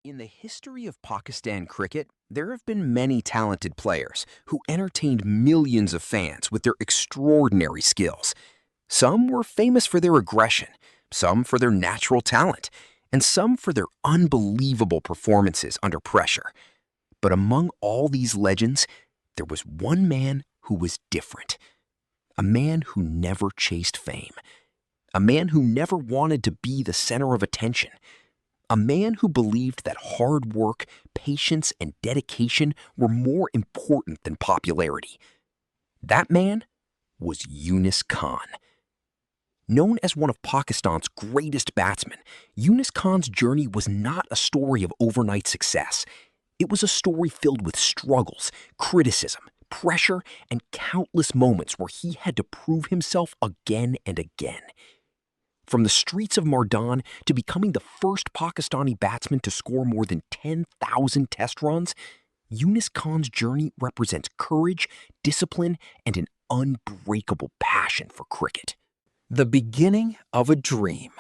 In the history of Pakistan cricket, there have been many talented players who entertained millions of fans with their extraordinary skills. Some were famous for their aggression, some for their natural talent, and some for their unbelievable performances under pressure. But among all these legends, there was one man who was different. A man who never chased fame. A man who never wanted to be the center of attention. A man who believed that hard work, patience, and dedication were more important than popularity. That man was Younis Khan. Known as one of Pakistan's greatest batsmen, Younis Khan's journey was not a story of overnight success. It was a story filled with struggles, criticism, pressure, and countless moments where he had to prove himself again and again. From the streets of Mardan to becoming the first Pakistani batsman to score more than 10,000 test runs, Younis Khan's journey represents courage, discipline, and an unbreakable passion for cricket. The beginning of a dream.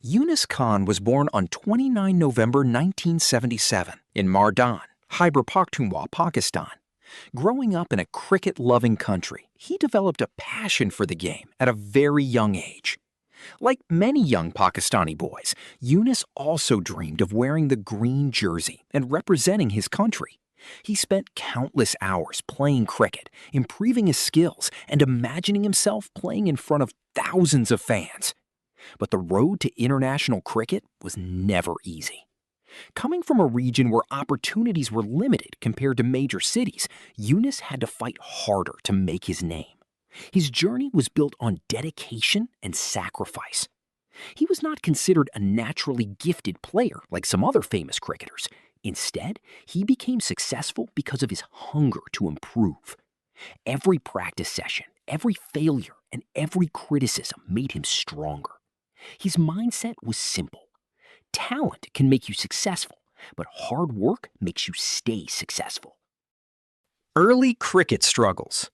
Younis Khan was born on 29 November 1977 in Mardan, Khyber Pakhtunkhwa, Pakistan. Growing up in a cricket-loving country, he developed a passion for the game at a very young age. Like many young Pakistani boys, Younis also dreamed of wearing the green jersey and representing his country. He spent countless hours playing cricket, improving his skills, and imagining himself playing in front of thousands of fans. But the road to international cricket was never easy. Coming from a region where opportunities were limited compared to major cities, Younis had to fight harder to make his name. His journey was built on dedication and sacrifice. He was not considered a naturally gifted player like some other famous cricketers. Instead, he became successful because of his hunger to improve. Every practice session, every failure, and every criticism made him stronger. His mindset was simple. Talent can make you successful, but hard work makes you stay successful. Early cricket struggles.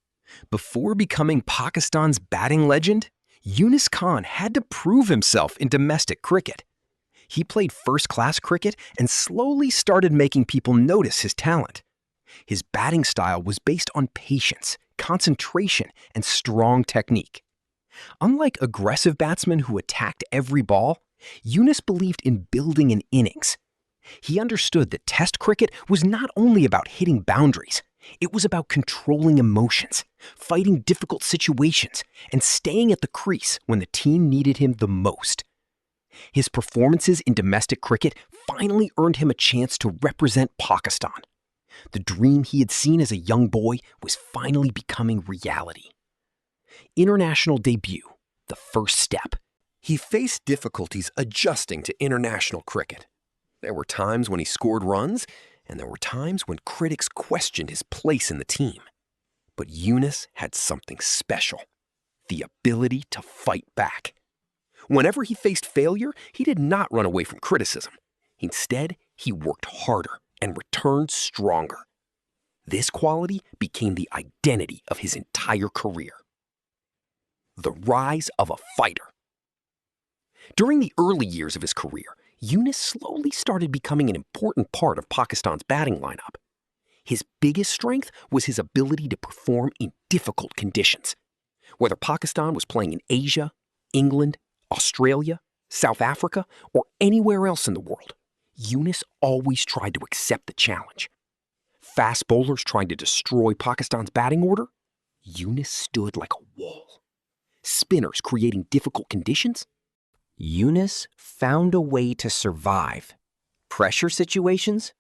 Before becoming Pakistan's batting legend, Younis Khan had to prove himself in domestic cricket. He played first-class cricket and slowly started making people notice his talent. His batting style was based on patience, concentration, and strong technique. Unlike aggressive batsmen who attacked every ball, Younis believed in building an innings. He understood that Test cricket was not only about hitting boundaries, it was about controlling emotions, fighting difficult situations, and staying at the crease when the team needed him the most. His performances in domestic cricket finally earned him a chance to represent Pakistan. The dream he had seen as a young boy was finally becoming reality. International debut, the first step. He faced difficulties adjusting to international cricket. There were times when he scored runs, and there were times when critics questioned his place in the team. But Younis had something special, the ability to fight back. Whenever he faced failure, he did not run away from criticism. Instead, he worked harder and returned stronger. This quality became the identity of his entire career. The rise of a fighter. During the early years of his career, Younis slowly started becoming an important part of Pakistan's batting lineup. His biggest strength was his ability to perform in difficult conditions. Whether Pakistan was playing in Asia, England, Australia, South Africa, or anywhere else in the world, Younis always tried to accept the challenge. Fast bowlers trying to destroy Pakistan's batting order, Younis stood like a wall. Spinners creating difficult conditions, Younis found a way to survive. Pressure situations,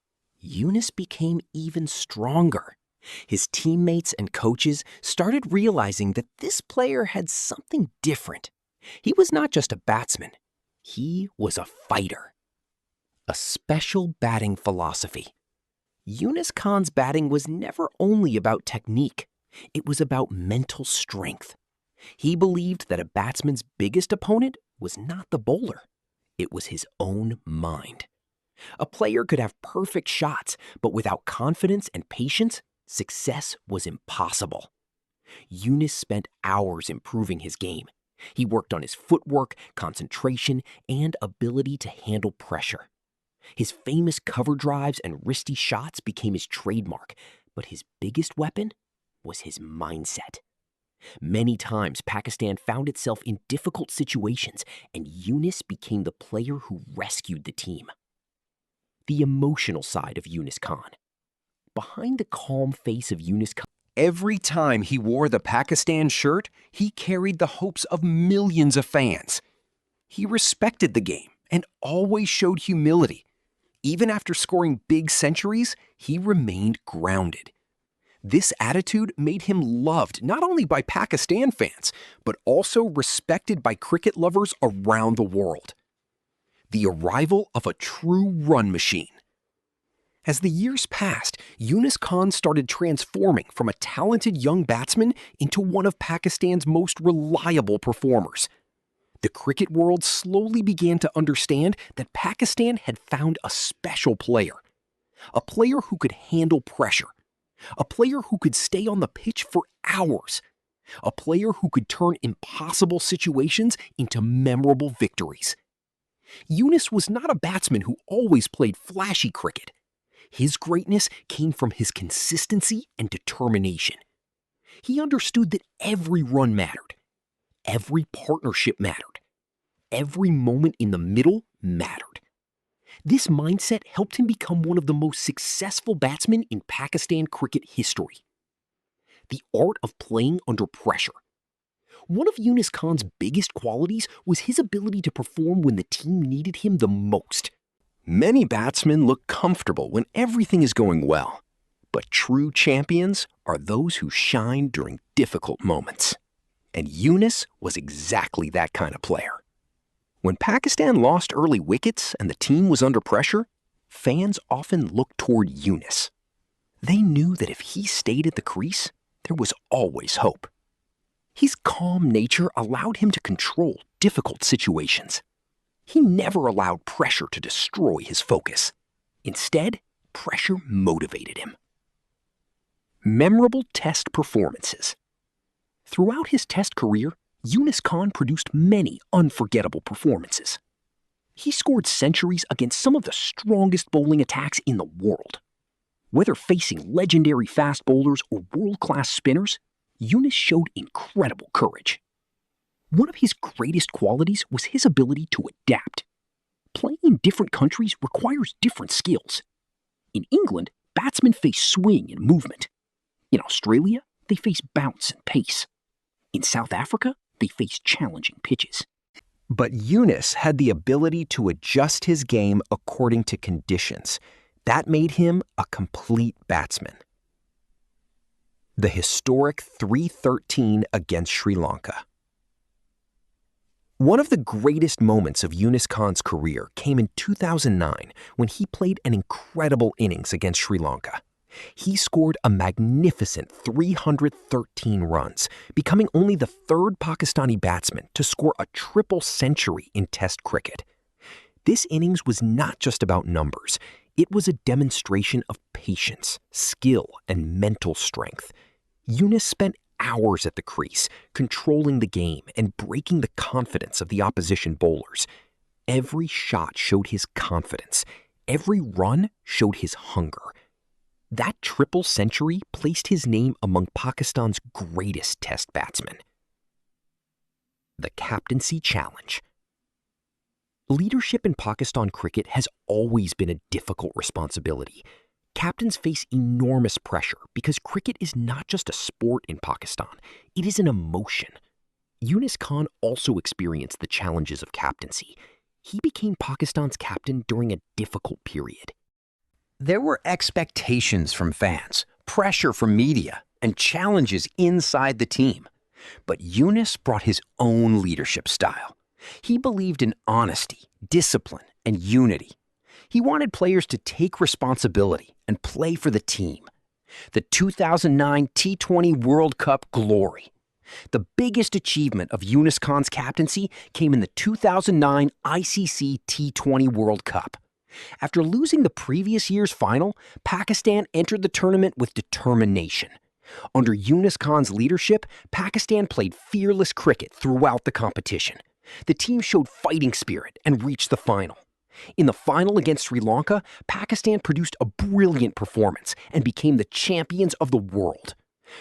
Younis became even stronger. His teammates and coaches started realizing that this player had something different. He was not just a batsman, he was a fighter. A special batting philosophy. Younis Khan's batting was never only about technique, it was about mental strength. He believed that a batsman's biggest opponent was not the bowler, it was his own mind. A player could have perfect shots, but without confidence and patience, success was impossible. Younis spent hours improving his game. He worked on his footwork, concentration, and ability to handle pressure. His famous cover drives and wristy shots became his trademark, but his biggest weapon was his mindset. Many times, Pakistan found itself in difficult situations, and Younis became the player who rescued the team. The emotional side of Younis Khan. Behind the calm face of Younis Khan, Every time he wore the Pakistan shirt, he carried the hopes of millions of fans. He respected the game and always showed humility. Even after scoring big centuries, he remained grounded. This attitude made him loved not only by Pakistan fans, but also respected by cricket lovers around the world. The arrival of a true run machine. As the years passed, Younis Khan started transforming from a talented young batsman into one of Pakistan's most reliable performers. The cricket world slowly began to understand that Pakistan had found a special player. A player who could handle pressure. A player who could stay on the pitch for hours. A player who could turn impossible situations into memorable victories. Younis was not a batsman who always played flashy cricket. His greatness came from his consistency and determination. He understood that every run mattered. Every partnership mattered. Every moment in the middle mattered. This mindset helped him become one of the most successful batsmen in Pakistan cricket history. The art of playing under pressure. One of Younis Khan's biggest qualities was his ability to perform when the team needed him the most. Many batsmen look comfortable when everything is going well, but true champions are those who shine during difficult moments. And Younis was exactly that kind of player. When Pakistan lost early wickets and the team was under pressure, fans often looked toward Younis. They knew that if he stayed at the crease, there was always hope. His calm nature allowed him to control difficult situations. He never allowed pressure to destroy his focus. Instead, pressure motivated him. Memorable Test performances. Throughout his Test career, Younis Khan produced many unforgettable performances. He scored centuries against some of the strongest bowling attacks in the world. Whether facing legendary fast bowlers or world-class spinners, Younis showed incredible courage. One of his greatest qualities was his ability to adapt. Playing in different countries requires different skills. In England, batsmen face swing and movement. In Australia, they face bounce and pace. In South Africa, they face challenging pitches. But Younis had the ability to adjust his game according to conditions. That made him a complete batsman. The historic 313 against Sri Lanka. One of the greatest moments of Younis Khan's career came in 2009 when he played an incredible innings against Sri Lanka. He scored a magnificent 313 runs, becoming only the third Pakistani batsman to score a triple century in Test cricket. This innings was not just about numbers. It was a demonstration of patience, skill, and mental strength. Younis spent hours at the crease, controlling the game and breaking the confidence of the opposition bowlers. Every shot showed his confidence. Every run showed his hunger. That triple century placed his name among Pakistan's greatest Test batsmen. The captaincy challenge. Leadership in Pakistan cricket has always been a difficult responsibility. Captains face enormous pressure because cricket is not just a sport in Pakistan, it is an emotion. Younis Khan also experienced the challenges of captaincy. He became Pakistan's captain during a difficult period. There were expectations from fans, pressure from media, and challenges inside the team. But Younis brought his own leadership style. He believed in honesty, discipline, and unity. He wanted players to take responsibility and play for the team. The 2009 T20 World Cup glory. The biggest achievement of Younis Khan's captaincy came in the 2009 ICC T20 World Cup. After losing the previous year's final, Pakistan entered the tournament with determination. Under Younis Khan's leadership, Pakistan played fearless cricket throughout the competition. The team showed fighting spirit and reached the final. In the final against Sri Lanka, Pakistan produced a brilliant performance and became the champions of the world.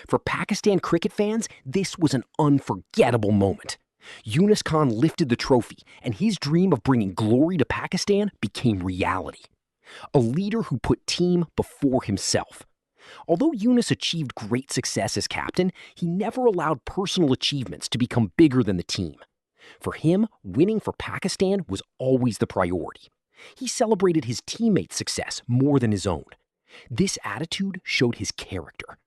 For Pakistan cricket fans, this was an unforgettable moment. Younis Khan lifted the trophy, and his dream of bringing glory to Pakistan became reality. A leader who put team before himself. Although Younis achieved great success as captain, he never allowed personal achievements to become bigger than the team. For him, winning for Pakistan was always the priority. He celebrated his teammates' success more than his own. This attitude showed his character.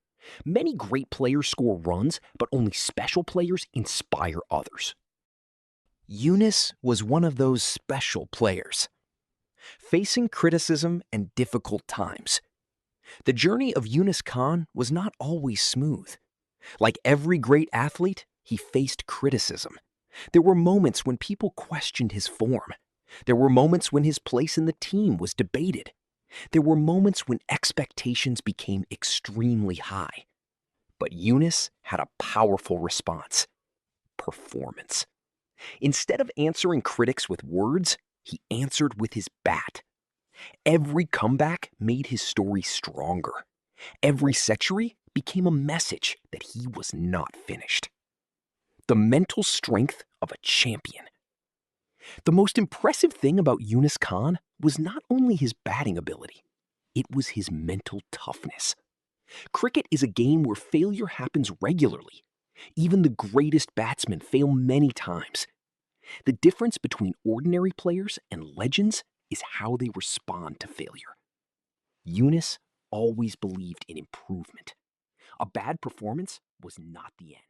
Many great players score runs, but only special players inspire others. Younis was one of those special players. Facing criticism and difficult times. The journey of Younis Khan was not always smooth. Like every great athlete, he faced criticism. There were moments when people questioned his form. There were moments when his place in the team was debated. There were moments when expectations became extremely high. But Younis had a powerful response: performance. Instead of answering critics with words, he answered with his bat. Every comeback made his story stronger. Every century became a message that he was not finished. The mental strength of a champion. The most impressive thing about Younis Khan was not only his batting ability, it was his mental toughness. Cricket is a game where failure happens regularly. Even the greatest batsmen fail many times. The difference between ordinary players and legends is how they respond to failure. Younis always believed in improvement. A bad performance was not the end.